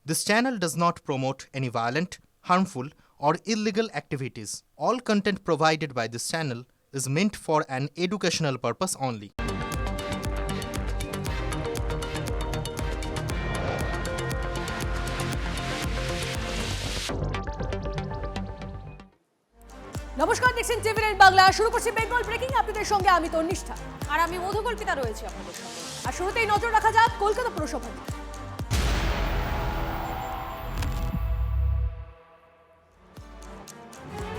This channel does not promote any violent, harmful, or illegal activities. All content provided by this channel is meant for an educational purpose only. নমস্কার, দেখছেন টিভি9 বাংলা। শুরু করছি Bengal breaking. আপনাদের সঙ্গে আমি তন্নিষ্ঠা আর আমি মধুকল্পিতা রয়েছে আপনাদের সঙ্গে। আর শুরুতেই নজর রাখা যাক কলকাতা পুরসভা।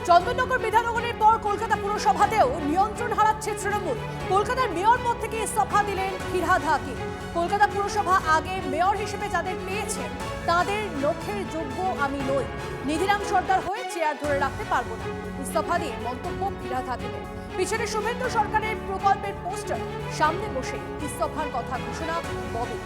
চন্দননগর বিধাননগরের পর কলকাতা পুরসভাতেও নিয়ন্ত্রণ হারাচ্ছে তৃণমূল। কলকাতার মেয়র পদ থেকে ইস্তফা দিলেন ফিরহাদ হাকিম। কলকাতা পুরসভা আগে মেয়র হিসেবে যাদের পেয়েছেন তাদের লক্ষ্যের যোগ্য আমি নই, নিধিরাম সর্দার হয়ে চেয়ার ধরে রাখতে পারবো না, ইস্তফা দিয়ে মন্তব্য ফিরহাদ হাকিমের। পিছনে শুভেন্দু সরকারের প্রকল্পের পোস্টার, সামনে বসে ইস্তফার কথা ঘোষণা ববে।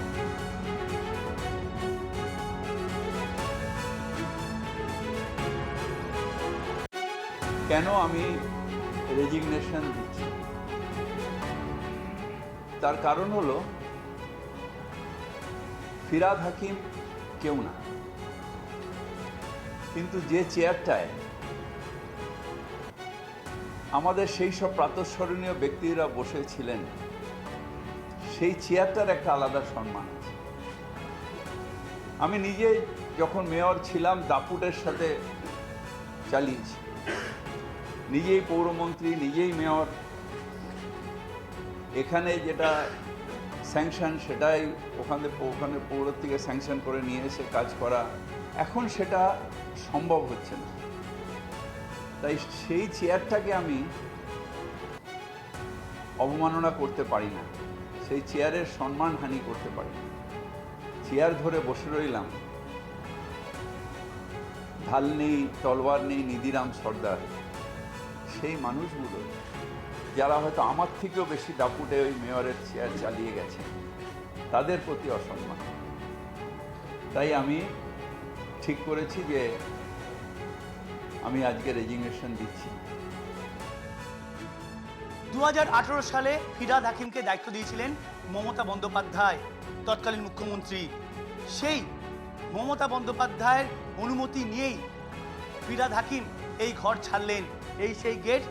কেন আমি রেজিগনেশন দিচ্ছি তার কারণ হলো ফিরহাদ হাকিম কেউ না, কিন্তু যে চেয়ারটায় আমাদের সেই সব প্রাতঃস্মরণীয় ব্যক্তিরা বসেছিলেন সেই চেয়ারটার একটা আলাদা সম্মান আছে। আমি নিজে যখন মেয়র ছিলাম দাপুটের সাথে চালিয়েছি, নিজেই পৌরমন্ত্রী, নিজেই মেয়র। এখানে যেটা স্যাংশন সেটাই ওখানে পৌর থেকে স্যাংশন করে নিয়ে এসে কাজ করা, এখন সেটা সম্ভব হচ্ছে না। তাই সেই চেয়ারটাকে আমি অবমাননা করতে পারি না, সেই চেয়ারের সম্মানহানি করতে পারি না। চেয়ার ধরে বসে রইলাম, ঢাল নেই, তলোয়ার নেই, নিধিরাম সর্দার। সেই মানুষগুলো যারা হয়তো আমার থেকেও বেশি দাপুটে ওই মেয়রের চেয়ার চালিয়ে গেছে, তাদের প্রতি অসম্মান। তাই আমি ঠিক করেছি যে আমি আজকে রেজিগনেশন দিচ্ছি। 2018 সালে ফিরহাদ হাকিমকে দায়িত্ব দিয়েছিলেন মমতা বন্দ্যোপাধ্যায়, তৎকালীন মুখ্যমন্ত্রী। সেই মমতা বন্দ্যোপাধ্যায়ের অনুমতি নিয়েই ফিরহাদ হাকিম এই ঘর ছাড়লেন, এই সেই গেট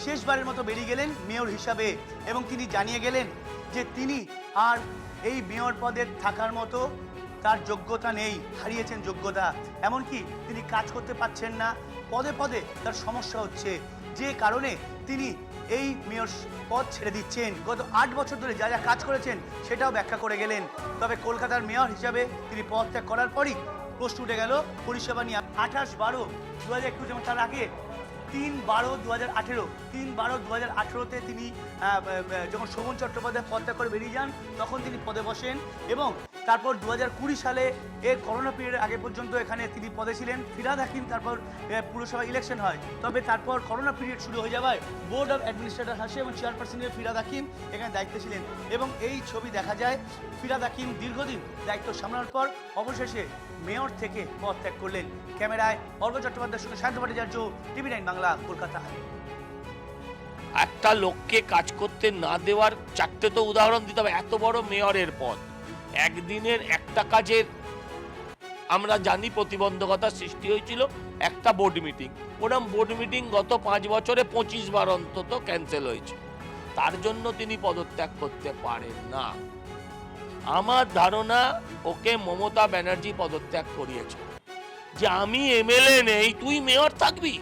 শেষবারের মতো বেরিয়ে গেলেন মেয়র হিসাবে, এবং তিনি জানিয়ে গেলেন যে তিনি আর এই মেয়র পদে থাকার মতো তার যোগ্যতা নেই, হারিয়েছেন যোগ্যতা। এমনকি তিনি কাজ করতে পারছেন না, পদে পদে তার সমস্যা হচ্ছে, যে কারণে তিনি এই মেয়র পদ ছেড়ে দিচ্ছেন। গত 8 বছর ধরে যা যা কাজ করেছেন সেটাও ব্যাখ্যা করে গেলেন। তবে কলকাতার মেয়র হিসাবে তিনি পদত্যাগ করার পরই প্রশ্ন উঠে গেল পরিষেবা নিয়ে। 28/12/2021 এবং তার আগে 3/12/2018, 3/12/2018-তে তিনি যখন শোভন চট্টোপাধ্যায় পদত্যাগ করে বেরিয়ে যান তখন তিনি পদে বসেন, এবং তারপর 2020 সালে এর করোনা পিরিয়ডের আগে পর্যন্ত এখানে তিনি পদে ছিলেন ফিরহাদ হাকিম। তারপর পুরসভা ইলেকশন হয়, তবে তারপর করোনা পিরিয়ড শুরু হয়ে যাওয়ায় বোর্ড অফ অ্যাডমিনিস্ট্রেটর হাসে এবং চেয়ারপারসনের ফিরহাদ হাকিম এখানে দায়িত্বে ছিলেন। এবং এই ছবি দেখা যায় ফিরহাদ হাকিম দীর্ঘদিন দায়িত্ব সামলানোর পর অবশেষে মেয়র থেকে পদত্যাগ করলেন। ক্যামেরায় অর্ঘ চট্টোপাধ্যায়ের সঙ্গে সায়ন্ত ভট্টাচার্য, টিভি9 বাংলা, কলকাতা। একটা লোককে কাজ করতে না দেওয়ার 4টে তো উদাহরণ দিতে হবে। এত বড় মেয়রের পদ, একদিনের একটা কাজের আমরা জানি প্রতিবন্ধকতা সৃষ্টি হয়েছিল, একটা বোর্ড মিটিং। ওরকম বোর্ড মিটিং গত 5 বছরে 25 বার অন্তত ক্যান্সেল হয়েছে। তার জন্য তিনি পদত্যাগ করতে পারেন না। আমার ধারণা ওকে মমতা ব্যানার্জি পদত্যাগ করিয়েছে যে আমি এমএলএ নেই, তুই মেয়র থাকবি।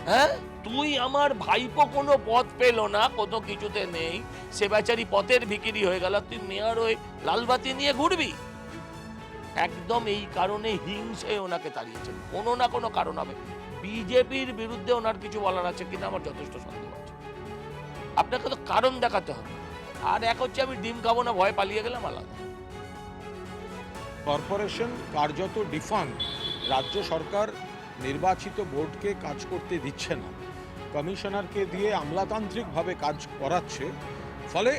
হ্যাঁ, তুই আমার ভাইপো কোনো পদ পেল না, কোনো কিছুতে নেই, সে বেচারি পথের ভিখিরি হয়ে গেল, তুই মেয়র হয়ে লালবাতি নিয়ে ঘুরবি। একদম এই কারণে হিংসে ওনাকে তাড়িয়েছেন। কোনো না কোনো কারণ হবে। বিজেপির বিরুদ্ধে ওনার কিছু বলার আছে কিনা আমার যথেষ্ট সন্দেহ আছে। আপনাকে তো কারণ দেখাতে হবে। আর এক হচ্ছে আমি ডিম খাবো না, ভয় পালিয়ে গেলাম, আলাদা। কর্পোরেশন কার্যত ডিফাঙ্ক, রাজ্য সরকার নির্বাচিত বোর্ডকে কাজ করতে দিচ্ছে না, কমিশনারকে দিয়ে আমলাতান্ত্রিকভাবে কাজ করাচ্ছে, ফলে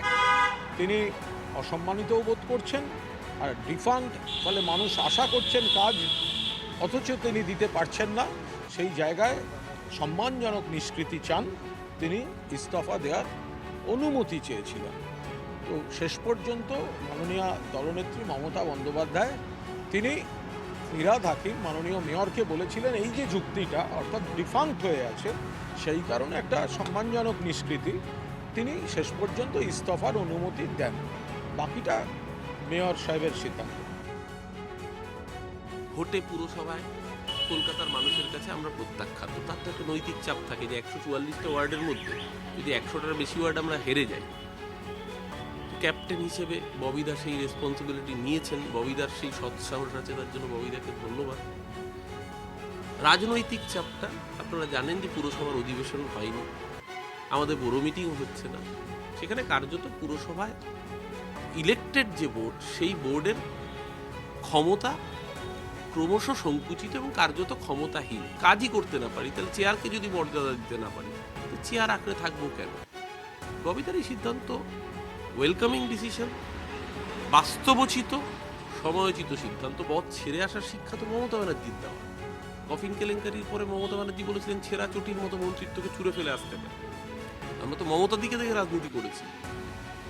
তিনি অসম্মানিতও বোধ করছেন। আর ডিফাঙ্ক ফলে মানুষ আশা করছেন কাজ, অথচ তিনি দিতে পারছেন না। সেই জায়গায় সম্মানজনক নিষ্কৃতি চান, তিনি ইস্তফা দেওয়ার অনুমতি চেয়েছিলেন। তো শেষ পর্যন্ত মাননীয় দলনেত্রী মমতা বন্দ্যোপাধ্যায় তিনি ফিরহাদ হাকিম মাননীয় মেয়রকে বলেছিলেন এই যে যুক্তিটা অর্থাৎ ডিফাঙ্ক্ট হয়ে আছে সেই কারণে একটা সম্মানজনক নিষ্কৃতি, তিনি শেষ পর্যন্ত ইস্তফার অনুমতি দেন। বাকিটা মেয়র সাহেবের সিদ্ধান্ত। ভোটে পুরসভায় কলকাতার মানুষের কাছে আমরা প্রত্যাখ্যাত, তার তো একটা নৈতিক চাপ থাকে যে 144টা ওয়ার্ডের মধ্যে যদি 100টার বেশি ওয়ার্ড আমরা হেরে যাই। ক্যাপ্টেন হিসেবে ববিদা সেই রেসপন্সিবিলিটি নিয়েছেন, ববিদার সেই সৎসাহস আছে, তার জন্য ববিদাকে ধন্যবাদ। রাজনৈতিক চাপটা আপনারা জানেন যে পুরসভার অধিবেশন হয়নি, আমাদের বড় মিটিং হচ্ছে না, সেখানে কার্যত পুরসভায় ইলেকটেড যে বোর্ড সেই বোর্ডের ক্ষমতা ক্রমশ সংকুচিত এবং কার্যত ক্ষমতাহীন। কাজই করতে না পারি, তাহলে চেয়ারকে যদি মর্যাদা দিতে না পারি তো চেয়ার আঁকড়ে থাকবো কেন? ববিতার এই সিদ্ধান্ত ওয়েলকামিং ডিসিশন, বাস্তবোচিত সময়োচিত সিদ্ধান্ত। পথ ছেড়ে আসার শিক্ষা তো মমতা ব্যানার্জির দেওয়া। কফিন কেলেঙ্কারির পরে মমতা ব্যানার্জি বলেছিলেন ছেঁড়া চটির মতো মন্ত্রিত্বকে ছুঁড়ে ফেলে আসতে পারে। আমরা তো মমতা দিকে দেখে রাজনীতি করেছি,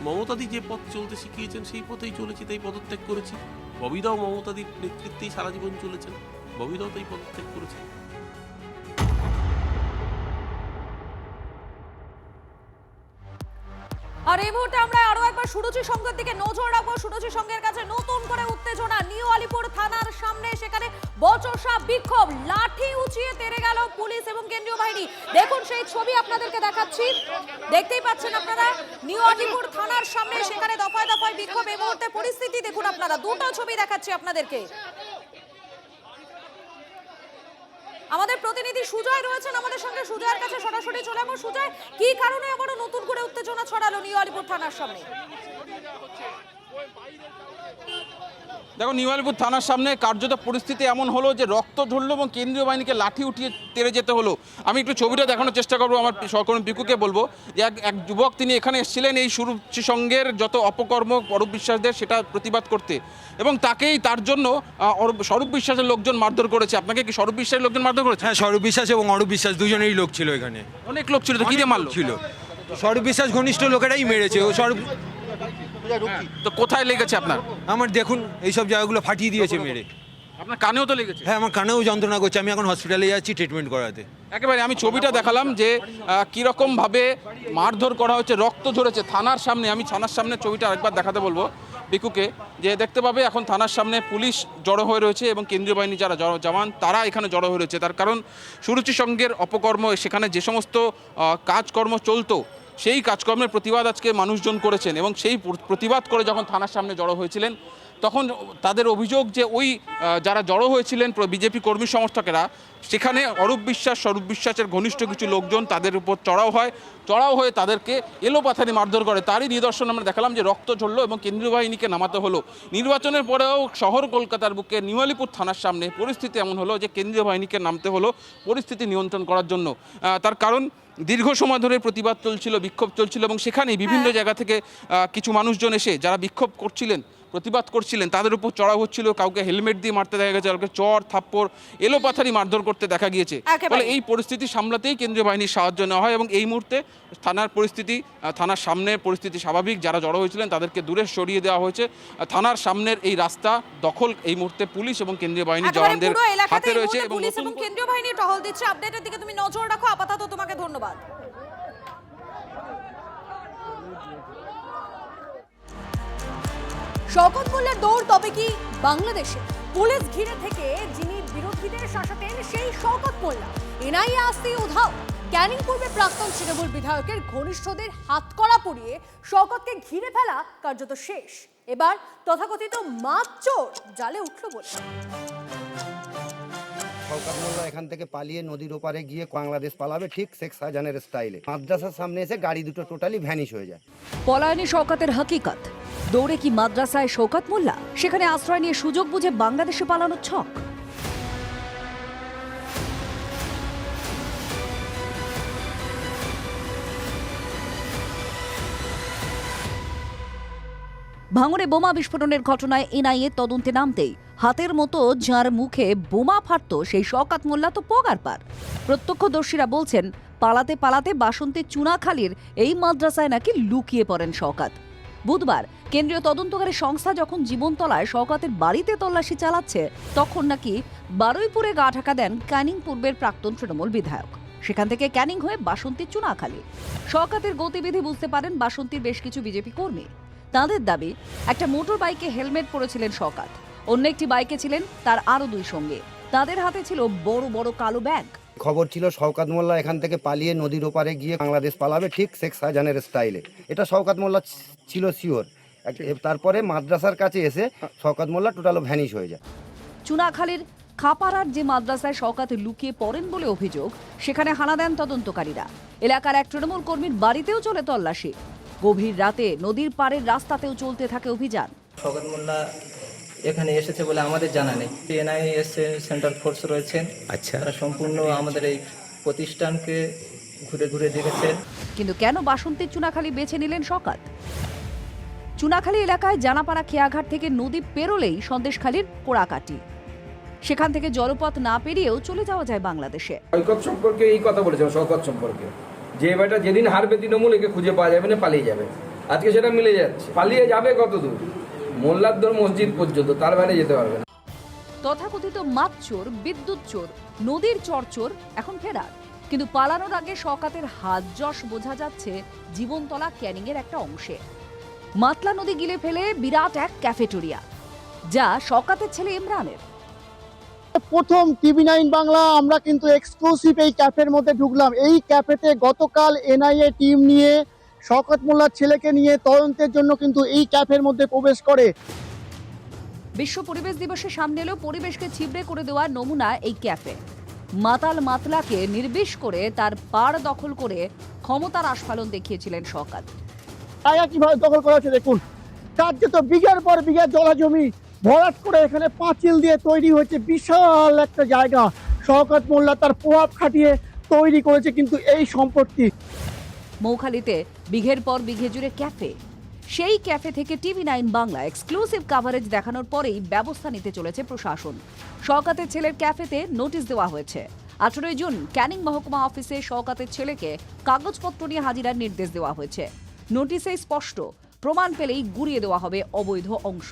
মমতাদি যে পথ চলতে শিখিয়েছেন সেই পথেই চলেছি, তাই পদত্যাগ করেছি। ববিদাও মমতাদির নেতৃত্বেই সারা জীবন চলেছেন, ববিদাও তাই পদত্যাগ করেছেন। আর এই মুহূর্তে আমরা আরো একবার সুরুচি সংঘের দিকে নজর রাখবো। সুরুচি সংঘের কাছে নতুন করে উত্তেজনা নিউ আলিপুর থানার সামনে, সেখানে বচসা বিক্ষোভ, লাঠি উঁচিয়ে তেড়ে গেল পুলিশ এবং কেন্দ্রীয় বাহিনী। দেখুন সেই ছবি আপনাদেরকে দেখাচ্ছি, দেখতেই পাচ্ছেন আপনারা নিউ আলিপুর থানার সামনে, সেখানে দফায় দফায় বিক্ষোভ। এই মুহূর্তে পরিস্থিতি দেখুন আপনারা, দুটো ছবি দেখাচ্ছি আপনাদেরকে। আমাদের প্রতিনিধি সুজয় রয়েছেন আমাদের সঙ্গে, সুজয়ের কাছে সরাসরি চলে যাবো। সুজয়, কি কারণে আবারও নতুন করে উত্তেজনা ছড়ালো নিউ আলিপুর থানার সামনে? দেখো, নিউ আলিপুর থানার সামনে কার্যত পরিস্থিতি এমন হলো যে রক্ত ঝরলো এবং কেন্দ্রীয় বাহিনীকে লাঠি উঠিয়ে তেড়ে যেতে হলো। আমি একটু ছবিটা দেখানোর চেষ্টা করবো, আমার সহকর্মী পিকুকে বলবো যে এক যুবক তিনি এখানে এসেছিলেন এই সুরুচি সংঘের যত অপকর্ম অরূপ বিশ্বাসদের সেটা প্রতিবাদ করতে, এবং তাকেই তার জন্য স্বরূপ বিশ্বাসের লোকজন মারধর করেছে। আপনাকে কি স্বরূপ বিশ্বাসের লোকজন মারধর করেছে? হ্যাঁ, স্বরূপ বিশ্বাস এবং অরূপ বিশ্বাস দুজনেরই লোক ছিল এখানে। অনেক লোক ছিল, তো কি দিয়ে মারলো? ছিল স্বরূপ বিশ্বাস ঘনিষ্ঠ লোকেরাই মেরেছে। ও স্বরূপ তো কোথায় লেগেছে আপনার? আমার দেখুন এইসব জায়গাগুলো ফাটিয়ে দিয়েছে মেরে। আপনার কানেও তো লেগেছে? হ্যাঁ, আমার কানেও যন্ত্রণা করছে, আমি এখন হসপিটালে যাচ্ছি ট্রিটমেন্ট করাতে। একেবারে আমি ছবিটা দেখালাম যে কীরকমভাবে মারধর করা হচ্ছে, রক্ত ঝরেছে থানার সামনে। আমি থানার সামনে ছবিটা আরেকবার দেখাতে বলবো বিকুকে, যে দেখতে পাবে এখন থানার সামনে পুলিশ জড়ো হয়ে রয়েছে এবং কেন্দ্রীয় বাহিনী যারা জওয়ান তারা এখানে জড়ো হয়ে রয়েছে। তার কারণ সুরুচি সংঘের অপকর্ম, সেখানে যে সমস্ত কাজকর্ম চলতো সেই কাজকর্মের প্রতিবাদ আজকে মানুষজন করেছেন, এবং সেই প্রতিবাদ করে যখন থানার সামনে জড়ো হয়েছিলেন তখন তাদের অভিযোগ যে ওই যারা জড়ো হয়েছিলেন বিজেপি কর্মী সমর্থকেরা, সেখানে অরূপ বিশ্বাস স্বরূপ বিশ্বাসের ঘনিষ্ঠ কিছু লোকজন তাদের উপর চড়াও হয়ে তাদেরকে এলোপাথারি মারধর করে। তারই নিদর্শন আমরা দেখালাম যে রক্ত ঝরলো এবং কেন্দ্রীয় বাহিনীকে নামাতে হলো। নির্বাচনের পরেও শহর কলকাতার বুকে নিউ আলিপুর থানার সামনে পরিস্থিতি এমন হলো যে কেন্দ্রীয় বাহিনীকে নামতে হলো পরিস্থিতি নিয়ন্ত্রণ করার জন্য। তার কারণ দীর্ঘ সময় ধরে প্রতিবাদ চলছিল, বিক্ষোভ চলছিল, এবং সেখানে বিভিন্ন জায়গা থেকে কিছু মানুষজন এসে যারা বিক্ষোভ করছিলেন, প্রতিবাদ করছিলেন, তাদের উপর চড়াও হচ্ছিল। কাউকে হেলমেট দিয়ে মারতে দেখা গেছে, কাউকে চর থাপ্পড় এলোপাথারি মারধর করতে দেখা গিয়েছে। ফলে এই পরিস্থিতি সামলাতেই কেন্দ্রীয় বাহিনীর সাহায্য নেওয়া হয়, এবং এই মুহূর্তে থানার সামনের পরিস্থিতি স্বাভাবিক। যারা জড়ো হয়েছিলেন তাদেরকে দূরে সরিয়ে দেওয়া হয়েছে। থানার সামনের এই রাস্তা দখল এই মুহূর্তে পুলিশ এবং কেন্দ্রীয় বাহিনীর জওয়ানদের হাতে রয়েছে, এবং পুলিশ এবং কেন্দ্রীয় বাহিনী টহল দিচ্ছে। আপডেটের দিকে তুমি নজর রাখো। আপাতত তোমাকে ধন্যবাদ। শওকত মোল্লার দৌড় তবে কি বাংলাদেশে? পুলিশ ঘিরে থেকে যিনি বিরোধীদের শাসাতেন সেই শওকত মোল্লা এনআইএ আসতেই উধাও। ক্যানিং পূর্বে প্রাক্তন তৃণমূল বিধায়কের ঘনিষ্ঠদের হাতকড়া পরিয়ে শওকতকে ঘিরে ফেলা কার্যত শেষ। এবার তথাকথিত মাতচোর জালে উঠল বলে শওকত মোল্লা এখান থেকে পালিয়ে নদীর ওপারে গিয়ে বাংলাদেশ পালাবে, ঠিক শেখ শাহজাহানের স্টাইলে। মাদ্রাসার সামনে এসে গাড়ি দুটো টোটালি ভ্যানিশ হয়ে যায়। পলায়নী শওকতের হাকিকত। দৌড়ে কি মাদ্রাসায় শওকত মোল্লা? সেখানে আশ্রয় নিয়ে সুযোগ বুঝে বাংলাদেশে পালানোর ছক। ভাঙড়ে বোমা বিস্ফোরণের ঘটনায় এনআইএ তদন্তে নামতেই হাতের মতো যার মুখে বোমা ফাটত সেই শওকত মোল্লা তো পগার পার। প্রত্যক্ষদর্শীরা বলছেন পালাতে পালাতে বাসন্তী চুনাখালীর এই মাদ্রাসায় নাকি লুকিয়ে পড়েন শওকত। বুধবার কেন্দ্রীয় তদন্তকারী সংস্থা যখন জীবনতলায় শওকতের বাড়িতে তল্লাশি চালাচ্ছে তখন নাকি বারুইপুরে গা ঢাকা দেন ক্যানিং পূর্বের প্রাক্তন তৃণমূল বিধায়ক। সেখান থেকে ক্যানিং হয়ে বাসন্তীর চুনাখালী। শওকতের গতিবিধি বুঝতে পারেন বাসন্তীর বেশ কিছু বিজেপি কর্মী। তাদের দাবি, একটা মোটর বাইকে হেলমেট পরেছিলেন শওকত, অন্য একটি বাইকে ছিলেন তার আরো 2 সঙ্গী। তাদের হাতে ছিল বড় বড় কালো ব্যাগ। খবর ছিল শওকত মোল্লা এখান থেকে পালিয়ে নদীর ওপারে গিয়ে বাংলাদেশ পালাবে, ঠিক শেখ শাহজাহানের স্টাইলে। এটা শওকত মোল্লা ছিল শিওর। তারপরে মাদ্রাসার কাছে এসে শওকত মোল্লা টোটাল ভ্যানিশ হয়ে যায়। চুনাখালীর খাপাড়ার যে মাদ্রাসায় শওকত লুকিয়ে পড়েন বলে অভিযোগ, সেখানে হানা দেন তদন্তকারীরা। এলাকার এক তৃণমূল কর্মীর বাড়িতেও চলে তল্লাশি। গভীর রাতে নদীর পাড়ের রাস্তাতেও চলতে থাকে অভিযান। শওকত মোল্লা এখানে এসেছে বলে আমাদের জানা নেই। এনআইএ এসছে, সেন্ট্রাল ফোর্স রয়েছেন। আচ্ছা, তারা সম্পূর্ণ আমাদের এই প্রতিষ্ঠানকে ঘুরে ঘুরে দেখেছেন। কিন্তু কেন বাসন্তীর চুনাখালী বেছে নিলেন শওকত? চুনাখালী এলাকায় জানাপাড়া খেয়াঘাট থেকে নদী পেরোলেই সন্দেশখালীর কোড়াকাটি। সেখান থেকে জলপথ না পেরিয়েও চলে যাওয়া যায় বাংলাদেশে। শওকত সম্পর্কে এই কথা বলেছেন, শওকত সম্পর্কে যে এবারটা যেদিন হারবে তৃণমূল একে খুঁজে পাওয়া যাবে না, পালিয়ে যাবে। আজকে সেটা মিলে যাচ্ছে। পালিয়ে যাবে কত দূর? মোল্লাদ্দর মসজিদ পর্যন্ত, তার বাইরে যেতে পারবে না। তথাকথিত মাছ চোর, বিদ্যুৎ চোর, নদীর চরচোর এখন ফেরার। কিন্তু পালানোর আগে শওকতের হাত যশ বোঝা যাচ্ছে জীবনতলা ক্যানিং এর একটা অংশে। মাতলা নদী গিলে ফেলে বিরাট এক ক্যাফেটেরিয়া, যা শওকতের ছেলে ইমরানের। প্রথম TV9 বাংলা আমরা কিন্তু এক্সক্লুসিভ এই ক্যাফের মধ্যে ঢুকলাম। এই ক্যাফেতে গতকাল এনআইএ টিম নিয়ে শওকত মোল্লার ছেলেকে নিয়ে তদন্তের জন্য কিন্তু এই ক্যাফের মধ্যে প্রবেশ করে। বিশ্ব পরিবেশ দিবসের সামনে এলেও পরিবেশকে ছিবড়ে করে দেওয়া নমুনা এই ক্যাফে। মাতাল মাতলাকে নির্বিষ করে তার পাড় দখল করে ক্ষমতার আস্ফালন দেখিয়েছিলেন শওকত। জায়গা কিভাবে দখল করা হচ্ছে দেখুন। কার্যত বিঘার পর বিঘা জলাজমি ভরাট করে এখানে পাঁচিল দিয়ে তৈরি হয়েছে বিশাল একটা জায়গা। শওকত মোল্লা তার প্রভাব খাটিয়ে তৈরি করেছে কিন্তু এই সম্পত্তি। মৌখালীতে বিঘের পর বিঘে জুড়ে ক্যাফে। সেই ক্যাফে থেকে TV9 বাংলা এক্সক্লুসিভ কাভারেজ দেখানোর পরেই ব্যবস্থা নিতে চলেছে প্রশাসন। শওকতের ছেলের ক্যাফেতে নোটিশ দেওয়া হয়েছে। 18 জুন ক্যানিং মহকুমা অফিসে শওকতের ছেলেকে কাগজপত্র নিয়ে হাজিরার নির্দেশ দেওয়া হয়েছে। নোটিশে স্পষ্ট, প্রমাণ পেলেই গুড়িয়ে দেওয়া হবে অবৈধ অংশ।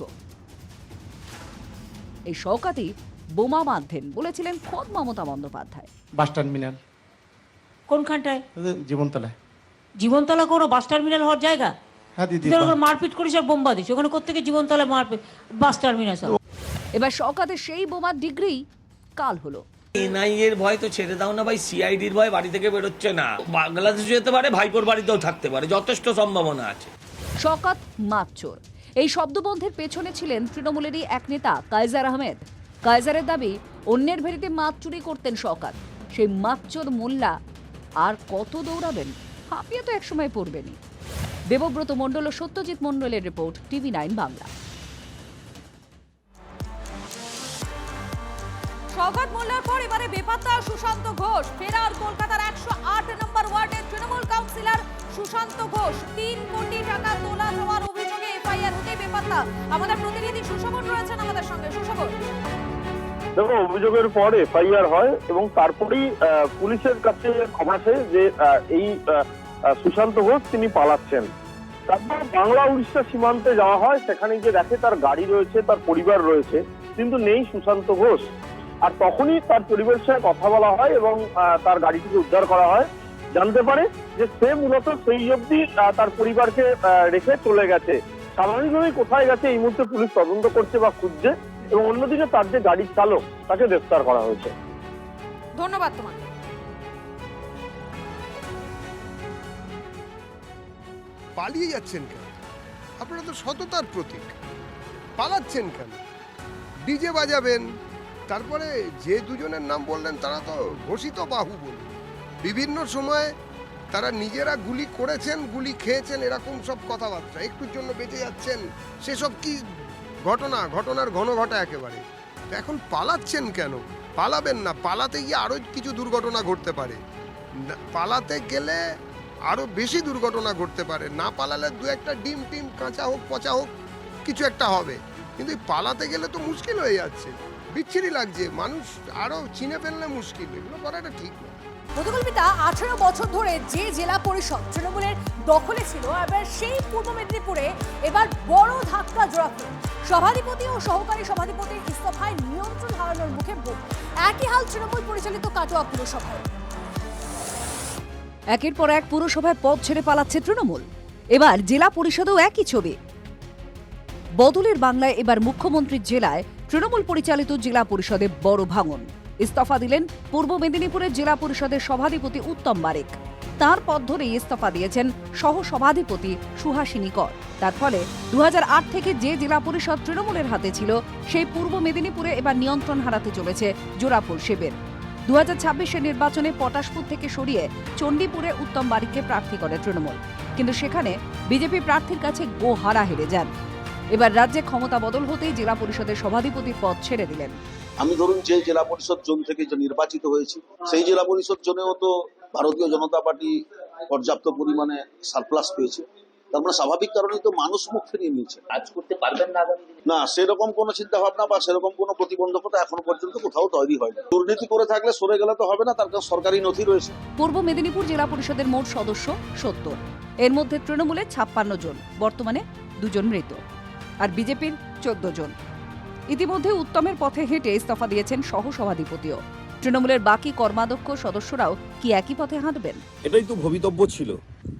এই শওকতই বোমা বাঁধেন বলেছিলেন খোদ মমতা বন্দ্যোপাধ্যায়। বাস টার্মিনাল কোনখানটায়? জীবনতলায়। জীবনতলা কোনো বাস টার্মিনাল হওয়ার জায়গা? হ্যাঁ দিদি, মারপিট করিস আর বোমা দিস, ওখানে কোত্থেকে জীবনতলা মারপিট বাস টার্মিনাল? এবার শওকতের সেই বোমার ডিগ্রি কাল হলো। এনআইএর ভয় তো ছেড়ে দাও না ভাই, সিআইডির ভয় বাড়ি থেকে বেরোচ্ছে না। বাংলাদেশ যেতে পারে, ভাইপোর বাড়িতেও থাকতে পারে, যথেষ্ট সম্ভাবনা আছে। শওকত মাতচোর, এই শব্দবন্ধের পেছনে ছিলেন তৃণমূলেরই এক নেতা কায়জার আহমেদ। কায়জারের দাবি, অন্যের ভেড়িতে মাছ চুরি করতেন শওকত। সেই মাতচোর মোল্লা আর কত দৌড়াবেন? হাঁপিয়ে তো একসময় পড়বেনই। দেবব্রত মণ্ডল ও সত্যজিৎ মণ্ডলের রিপোর্ট, TV9 বাংলা। শওকত মোল্লার পর এবারে বেপাত্তা সুশান্ত ঘোষ। ফেরার কলকাতার 108 নম্বর ওয়ার্ডের তৃণমূল কাউন্সিলর সুশান্ত ঘোষ। 3 কোটি টাকা তোলা যাওয়ার অভিযোগে এফআইআর হতে বেপাত্তা। আমাদের প্রতিনিধি সুশোভন রয়েছেন আমাদের সঙ্গে। সুশোভন, দেখো, অভিযোগের পর এফআইআর হয় এবং তারপরেই পুলিশের কাছে খবর আসে যে এই সুশান্ত ঘোষ তিনি পালাচ্ছেন। তারপর বাংলা উড়িষ্যা সীমান্তে যাওয়া হয়, সেখানে গিয়ে দেখে তার গাড়ি রয়েছে, তার পরিবার রয়েছে, কিন্তু নেই সুশান্ত ঘোষ। আর তখনই তার পরিবারের সাথে কথা বলা হয় এবং তার গাড়িটিকে উদ্ধার করা হয়। জানতে পারে যে সে মূলত সেই অবধি তার পরিবারকে রেখে চলে গেছে। স্বাভাবিকভাবেই কোথায় গেছে এই মুহূর্তে পুলিশ তদন্ত করছে বা খুঁজছে, এবং অন্যদিকে তার যে গাড়ির চালক তাকে গ্রেফতার করা হয়েছে। ধন্যবাদ তোমাকে। পালিয়ে যাচ্ছেন কেন? আপনারা তো সততার প্রতীক, পালাচ্ছেন কেন? ডিজে বাজাবেন, তারপরে যে দুজনের নাম বললেন তারা তো ঘোষিত বাহুবলী। বিভিন্ন সময় তারা নিজেরা গুলি করেছেন, গুলি খেয়েছেন, এরকম সব কথাবার্তা। একটুর জন্য বেঁচে যাচ্ছেন, সেসব কি ঘটনার ঘন ঘটা একেবারে। তো এখন পালাচ্ছেন কেন? পালাবেন না, পালাতে গিয়ে আরও কিছু দুর্ঘটনা ঘটতে পারে। পালাতে গেলে আরও বেশি দুর্ঘটনা ঘটতে পারে। না পালালে দু একটা ডিম টিম কাঁচা হোক পচা হোক কিছু একটা হবে, কিন্তু পালাতে গেলে তো মুশকিল হয়ে যাচ্ছে। বিচ্ছিরি লাগছে, মানুষ আরো চিনে ফেললে মুশকিল, এগুলো করাটা ঠিক না। মধুকল্পিতা 18 বছর ধরে যে জেলা পরিষদ তৃণমূলের দখলে ছিল, এবার সেই পূর্ব মেদিনীপুরে এবার বড় ধাক্কা জোড়া খেল। সভাধিপতি ও সহকারী সভাধিপতির ইস্তফায় নিয়ন্ত্রণ হারানোর মুখে বোধ। একই হাল তৃণমূল পরিচালিত কাটোয়া পুরসভায়। একের পর এক পুরসভায় পদ ছেড়ে পালাচ্ছে তৃণমূল। এবার জেলা পরিষদেও একই ছবি। বদলের বাংলায় এবার মুখ্যমন্ত্রীর জেলায় তৃণমূল পরিচালিত জেলা পরিষদে বড় ভাঙন। ইস্তফা দিলেন পূর্ব মেদিনীপুরের জেলা পরিষদের সভাধিপতি উত্তম বারেক। তার পদ ধরেই ইস্তফা দিয়েছেন সহ সভাধিপতি সুহাসিনী কর। তার ফলে 2008 থেকে যে জেলা পরিষদ তৃণমূলের হাতে ছিল, সেই পূর্ব মেদিনীপুরে এবার নিয়ন্ত্রণ হারাতে চলেছে জোড়াফুল শিবির। 2026-এর নির্বাচনে পটাশপুর থেকে সরিয়ে চণ্ডীপুরে উত্তম বারিককে প্রার্থী করে তৃণমূল, কিন্তু সেখানে বিজেপি প্রার্থীর কাছে গোহারা হেরে যান। এবার রাজ্যে ক্ষমতা বদল হতেই জেলা পরিষদের সভাধিপতির পদ ছেড়ে দিলেন। আমি ধরুন যে জেলা পরিষদ জোন থেকে যে নির্বাচিত হয়েছি, সেই জেলা পরিষদ জোনেও তো ভারতীয় জনতা পার্টি পর্যাপ্ত পরিমাণে সারপ্লাস পেয়েছে। তার মানে স্বাভাবিক কারণেই তো মানুষ মুখ ফিরিয়ে নিয়েছে। কাজ করতে পারবেন না না, সেরকম কোনো চিন্তা ভাবনা বা সেরকম কোনো প্রতিবন্ধকতা এখনো পর্যন্ত কোথাও তৈরি হয়নি। দুর্নীতি করে থাকলে সরে গেলে তো হবে না, তার কাছে সরকারি নথি রয়েছে। পূর্ব মেদিনীপুর জেলা পরিষদের মোট সদস্য 70, এর মধ্যে তৃণমূলের 56 জন, বর্তমানে 2 জন মৃত, আর বিজেপির 14 জন। ইতিমধ্যে উত্তমের পথে হেঁটে ইস্তফা দিয়েছেন সহ সভাধিপতিও। তৃণমূলের বাকি কর্মাধ্যক্ষ সদস্যরাও কি একই পথে হাঁটবেন? এটাই তো ভবিতব্য ছিল।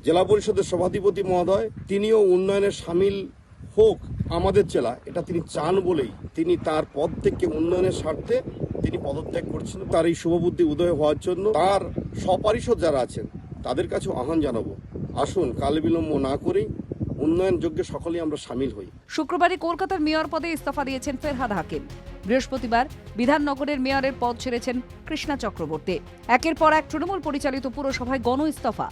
জেলা পরিষদের সভাধিপতি মহোদয় তিনিও উন্নয়নের সামিল হোক আমাদের জেলা, এটা তিনি চান বলেই তিনি তার পদ থেকে উন্নয়নের স্বার্থে তিনি পদত্যাগ করছেন। তার এই শুভবুদ্ধি উদয় হওয়ার জন্য তার সপারিষদ যারা আছেন তাদের কাছেও আহ্বান জানাবো, আসুন কাল বিলম্ব না করেই উন্নয়ন যোগ্য সকলেই আমরা সামিল হই। শুক্রবারই কলকাতার মেয়র পদে ইস্তফা দিয়েছেন ফেরহাদ হাকিম। বৃহস্পতিবার বিধাননগরের মেয়রের পদ ছেড়েছেন কৃষ্ণা চক্রবর্তী। একের পর এক তৃণমূল পরিচালিত পুরসভায় গণ ইস্তফা।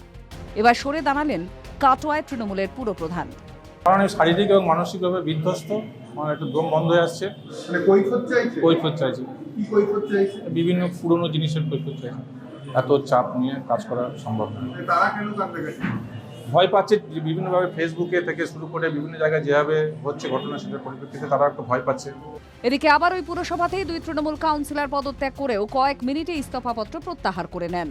এবার সরে দাঁড়ালেন কাটোয়ায় তৃণমূলের পুরপ্রধান। কারণ শারীরিক এবং মানসিকভাবে বিধ্বস্ত, একটু দম বন্ধ হয়ে আসছে। কৈফিয়ত চাইছে বিভিন্ন পুরনো জিনিসের কৈফিয়ত চাইছে। এত চাপ নিয়ে কাজ করা সম্ভব নয়। ভয় পাচ্ছে বিভিন্নভাবে, ফেসবুকে থেকে শুরু করে বিভিন্ন জায়গায় যেভাবে হচ্ছে ঘটনা, সেটার পরিপ্রেক্ষিতে তারা একটু ভয় পাচ্ছে। এদিকে আবার ওই পুরসভাতেই 2 তৃণমূল কাউন্সিলর পদত্যাগ করেও কয়েক মিনিটে ইস্তফাপত্র প্রত্যাহার করে নেন।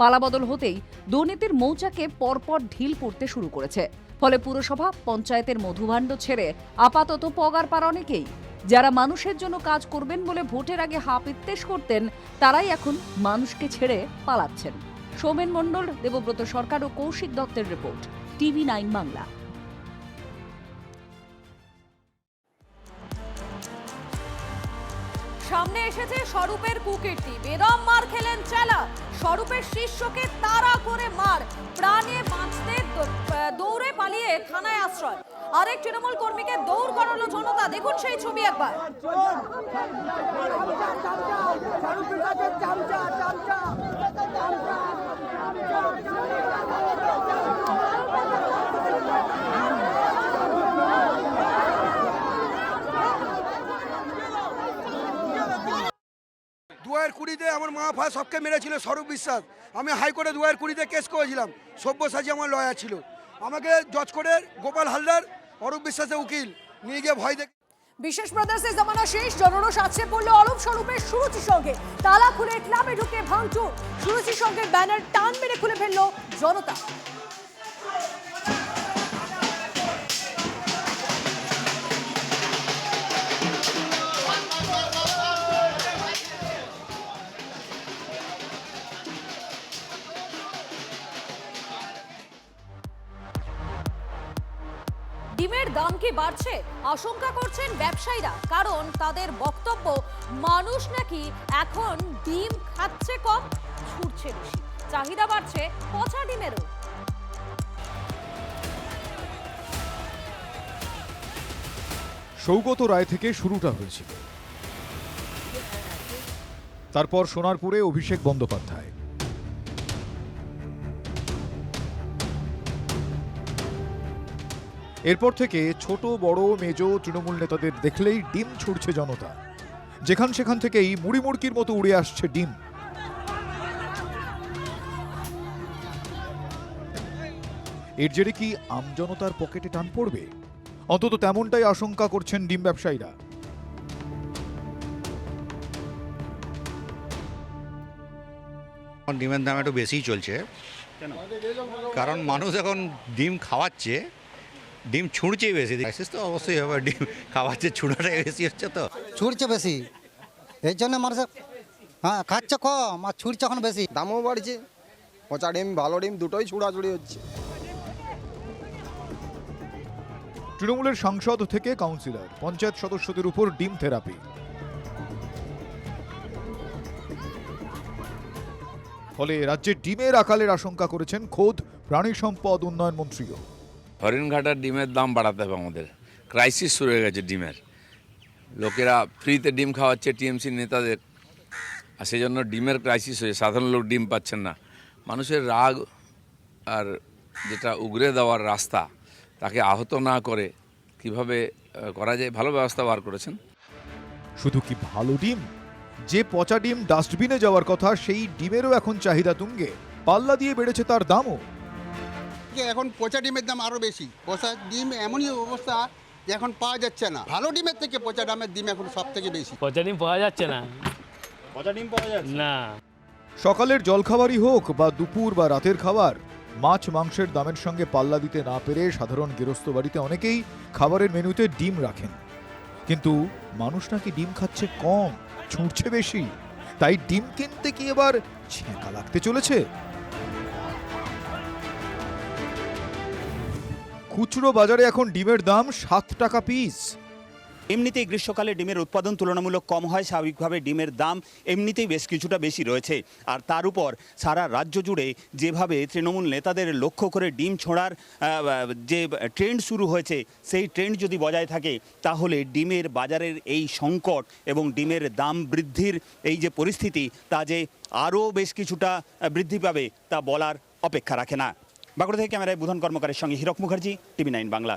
পালাবদল হতেই দুর্নীতির মৌচাকে পরপর ঢিল পড়তে শুরু করেছে। ফলে পুরসভা পঞ্চায়েতের মধুভাণ্ড ছেড়ে আপাতত পগার পার অনেকেই। যারা মানুষের জন্য কাজ করবেন বলে ভোটের আগে হাপিত্তেশ করতেন, তারাই এখন মানুষকে ছেড়ে পালাচ্ছেন। সৌমেন মণ্ডল, দেবব্রত সরকার ও কৌশিক দত্তের রিপোর্ট, TV9 বাংলা। সামনে এসেছে স্বরূপের কুকীর্তি। বেদম মার খেলেন চেলা, স্বরূপের শিষ্যকে তাড়া করে মার, প্রাণে বাঁচতে দৌড়ে পালিয়ে থানায় আশ্রয়। আরেক তৃণমূল কর্মীকে দৌড় করালো জনতা। দেখুন সেই ছবি একবার। দুয়ার কুড়িতে আমার মা ফা সবকে মেরেছিল স্বরূপ বিশ্বাস। আমি হাইকোর্টে 2020-তে কেস করেছিলাম। সব্যসাচী আমার লয়ার ছিল। আমাকে জজ কোর্টের গোপাল হালদার, অরূপ বিশ্বাসের উকিল নিয়ে গিয়ে ভয় দেখে। বিশেষ ব্রাদার্সের জামানা শেষ, জনরোষ আছে পড়লো অরূপ স্বরূপের সুরুচির সঙ্গে। তালা খুলে ক্লাবে ঢুকে ভাঙচুর, সুরুচির সঙ্গে ব্যানার টান মেরে খুলে ফেললো জনতা। ডিমের দাম কি বাড়ছে? আশঙ্কা করছেন ব্যবসায়ীরা, কারণ তাদের বক্তব্য মানুষ নাকি এখন ডিম খাচ্ছে কম, ছুটছে বেশি। চাহিদা বাড়ছে পচা ডিমেরও। সৌগত রায় থেকে শুরুটা হয়েছিল, তারপর সোনারপুরে অভিষেক বন্দ্যোপাধ্যায়, এরপর থেকে ছোট বড় মেজ তৃণমূল নেতাদের দেখলেই ডিম ছুড়ছে জনতা। যেখান সেখান থেকেই মুড়ি মুড়কির মতো উড়ে আসছে ডিম। এর জেরে কি আমজনতার পকেটে টান পড়বে? অন্তত তেমনটাই আশঙ্কা করছেন ডিম ব্যবসায়ীরা। ডিমের দাম একটু বেশিই চলছে, কারণ মানুষ এখন ডিম খাওয়াচ্ছে, ডিম ছুঁড়ছেই বেশি। ক্রাইসিস তো অবশ্যই হবে, ডিম খাওয়াচ্ছে, ছুঁড়াটাই বেশি হচ্ছে, তো ছুটছে বেশি, এই জন্য মানুষ হ্যাঁ খাচ্ছে কম আর ছুটছে এখন বেশি। দামও বাড়ছে, পচা ডিম ভালো ডিম দুটোই ছুড়াছুড়ি হচ্ছে। তৃণমূলের সাংসদ থেকে কাউন্সিলর, পঞ্চায়েত সদস্যদের উপর ডিম থেরাপি। ফলে রাজ্যে ডিমের আকালের আশঙ্কা করেছেন খোদ প্রাণী সম্পদ উন্নয়ন মন্ত্রীও। হরিণঘাটার ডিমের দাম বাড়াতে হবে আমাদের। ক্রাইসিস শুরু হয়ে গেছে ডিমের, লোকেরা ফ্রিতে ডিম খাওয়াচ্ছে টিএমসি নেতাদের, আর সেই জন্য ডিমের ক্রাইসিস হয়েছে। সাধারণ লোক ডিম পাচ্ছেন না। মানুষের রাগ আর যেটা উগরে দেওয়ার রাস্তা, তাকে আহত না করে কিভাবে করা যায়, ভালো ব্যবস্থা বার করেছেন। শুধু কি ভালো ডিম, যে পচা ডিম ডাস্টবিনে যাওয়ার কথা সেই ডিমেরও এখন চাহিদা তুঙ্গে, পাল্লা দিয়ে বেড়েছে তার দামও। এখন পচা ডিমের দাম আরো বেশি। পচা ডিম এমনই অবস্থা যে এখন পাওয়া যাচ্ছে না। ভালো ডিমের থেকে পচা ডিমের ডিম এখন সব থেকে বেশি। পচা ডিম পাওয়া যাচ্ছে না, পচা ডিম পাওয়া যাচ্ছে না। সকালের জলখাবারই হোক বা দুপুর বা রাতের খাবার, মাছ মাংসের দামের সঙ্গে পাল্লা দিতে না পেরে সাধারণ গৃহস্থ বাড়িতে অনেকেই খাবারের মেনুতে ডিম রাখেন। কিন্তু মানুষ নাকি ডিম খাচ্ছে কম, ছুঁড়ছে বেশি, তাই ডিম কিনতে কি এবার ছেঁকা লাগতে চলেছে? খুচরো বাজারে এখন ডিমের দাম 7 টাকা পিস। এমনিতেই গ্রীষ্মকালে ডিমের উৎপাদন তুলনামূলক কম হয়, স্বাভাবিকভাবে ডিমের দাম এমনিতেই বেশ কিছুটা বেশি রয়েছে। আর তার উপর সারা রাজ্য জুড়ে যেভাবে তৃণমূল নেতাদের লক্ষ্য করে ডিম ছোঁড়ার যে ট্রেন্ড শুরু হয়েছে, সেই ট্রেন্ড যদি বজায় থাকে তাহলে ডিমের বাজারের এই সংকট এবং ডিমের দাম বৃদ্ধির এই যে পরিস্থিতি, তা যে আরও বেশ কিছুটা বৃদ্ধি পাবে তা বলার অপেক্ষা রাখে না। বাঁকুড়া থেকে ক্যামেরায় বুধন কর্মকারের সঙ্গে হীরক মুখার্জি, টিভি 9 বাংলা।